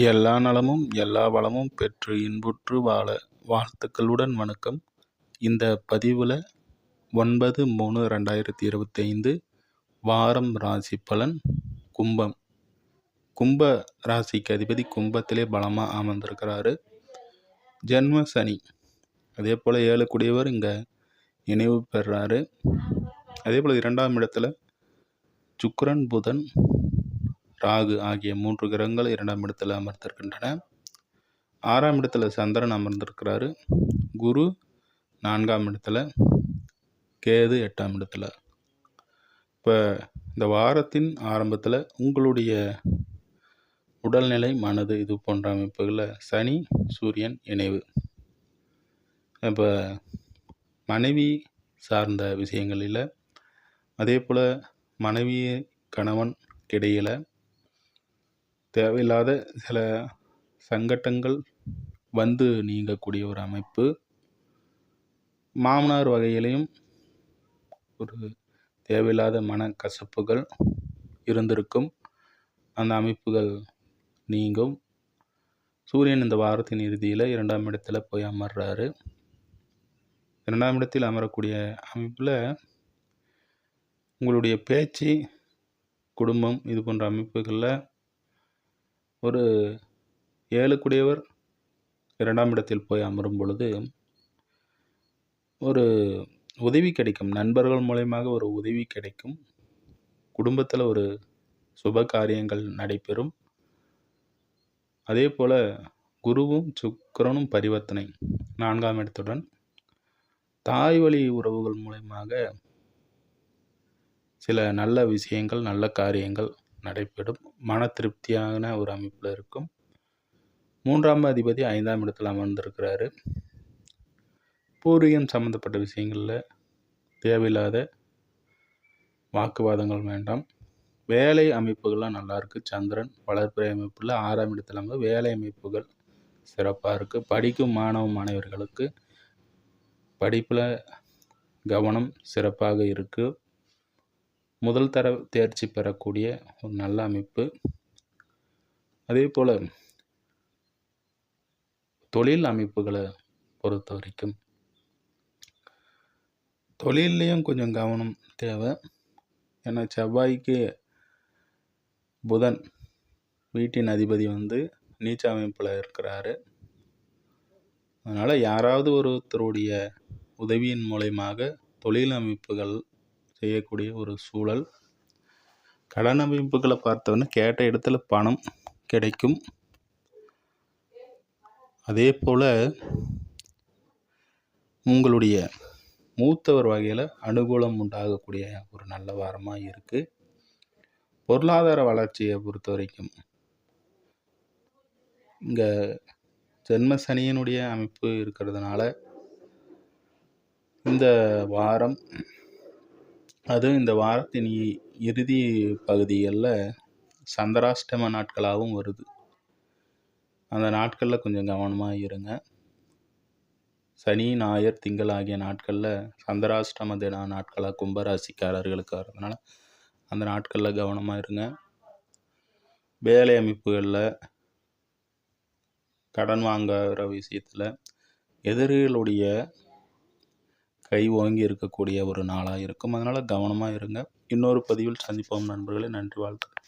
எல்லா நலமும் எல்லா வளமும் பெற்று இன்புற்று வாழ வாழ்த்துக்களுடன் வணக்கம். இந்த பதிவில் 9/3/2025 வாரம் ராசி பலன். கும்பம். கும்ப ராசிக்கு அதிபதி கும்பத்திலே பலமாக அமர்ந்திருக்கிறாரு. ஜென்ம சனி, அதே போல் 7 கூடியவர் இங்கே நினைவு பெறாரு. அதே போல் 2ஆம் இடத்துல சுக்கிரன், புதன், ராகு ஆகிய 3 கிரகங்கள் 2ஆம் இடத்தில் அமர்ந்திருக்கின்றன. 6ஆம் இடத்துல சந்திரன் அமர்ந்திருக்கிறாரு. குரு 4ஆம் இடத்துல, கேது 8ஆம் இடத்துல. இப்போ இந்த வாரத்தின் ஆரம்பத்தில் உங்களுடைய உடல்நிலை, மனது இது போன்ற அமைப்புகளில் சனி சூரியன் இணைவு. இப்போ மனைவி சார்ந்த விஷயங்களில், அதே போல் மனைவி கணவன் இடையில் தேவையில்லாத சில சங்கட்டங்கள் வந்து நீங்கக்கூடிய ஒரு அமைப்பு. மாமனார் வகையிலையும் ஒரு தேவையில்லாத மனக்கசப்புகள் இருந்திருக்கும். அந்த அமைப்புகள் நீங்கும். சூரியன் இந்த வாரத்தின் இறுதியில் 2ஆம் இடத்துல போய் அமர்றாரு. 2ஆம் இடத்தில் அமரக்கூடிய அமைப்பில் உங்களுடைய பேச்சு, குடும்பம் இது போன்ற அமைப்புகளில் ஒரு 7 கூடியவர் 2ஆம் இடத்தில் போய் அமரும் பொழுது ஒரு உதவி கிடைக்கும். நண்பர்கள் மூலமாக ஒரு உதவி கிடைக்கும். குடும்பத்தில் ஒரு சுப காரியங்கள் நடைபெறும். அதே போல் குருவும் சுக்கிரனும் பரிவர்த்தனை 4ஆம் இடத்துடன் தாய் வழி உறவுகள் மூலமாக சில நல்ல விஷயங்கள், நல்ல காரியங்கள் நடைபெறும். மன திருப்தியான ஒரு அமைப்பில் இருக்கும். 3ஆம் அதிபதி 5ஆம் இடத்தில் அமர்ந்திருக்கிறாரு. பூர்வீகம் சம்மந்தப்பட்ட விஷயங்களில் தேவையில்லாத வாக்குவாதங்கள் வேண்டாம். வேலை அமைப்புகள்லாம் நல்லா இருக்குது. சந்திரன் வளர்பிறை அமைப்பில் 6ஆம் இடத்தில் அமர்ந்து வேலை அமைப்புகள் சிறப்பாக இருக்குது. படிக்கும் மாணவ மாணவர்களுக்கு படிப்பில் கவனம் சிறப்பாக இருக்குது. முதல் தர தேர்ச்சி பெறக்கூடிய ஒரு நல்ல அமைப்பு. அதே போல் தொழில் அமைப்புகளை பொறுத்த வரைக்கும் தொழிலையும் கொஞ்சம் கவனம் தேவை. ஏன்னா செவ்வாய்க்கு புதன் வீட்டின் அதிபதி நீச்ச அமைப்பில் இருக்கிறாரு. அதனால் யாராவது ஒருத்தருடைய உதவியின் மூலமாக தொழில் அமைப்புகள் செய்யக்கூடிய ஒரு சூழல். கடன் அமைப்புகளை பார்த்தோன்னா கேட்ட இடத்துல பணம் கிடைக்கும். அதே போல் உங்களுடைய மூத்தவர் வகையில் அனுகூலம் உண்டாகக்கூடிய ஒரு நல்ல வாரமாக இருக்குது. பொருளாதார வளர்ச்சியை பொறுத்த வரைக்கும் இங்கே ஜென்ம சனியினுடைய அமைப்பு இருக்கிறதுனால இந்த வாரம், அதுவும் இந்த வாரத்தின் இறுதி பகுதிகளில் சந்திராஷ்டம நாட்களாகவும் வருது. அந்த நாட்களில் கொஞ்சம் கவனமாக இருங்க. சனி, ஞாயிறு, திங்கள் ஆகிய நாட்களில் சந்திராஷ்டம தின நாட்களாக கும்பராசிக்காரர்களுக்கு வரதுனால அந்த நாட்களில் கவனமாக இருங்க. வேலை அமைப்புகளில் கடன் வாங்குகிற விஷயத்தில் எதிரிகளுடைய கை ஓங்கி இருக்கக்கூடிய ஒரு நாளாக இருக்கும். அதனால் கவனமாக இருங்க. இன்னொரு பதிவில் சந்திப்போம் நண்பர்களே. நன்றி, வாழ்த்துக்கள்.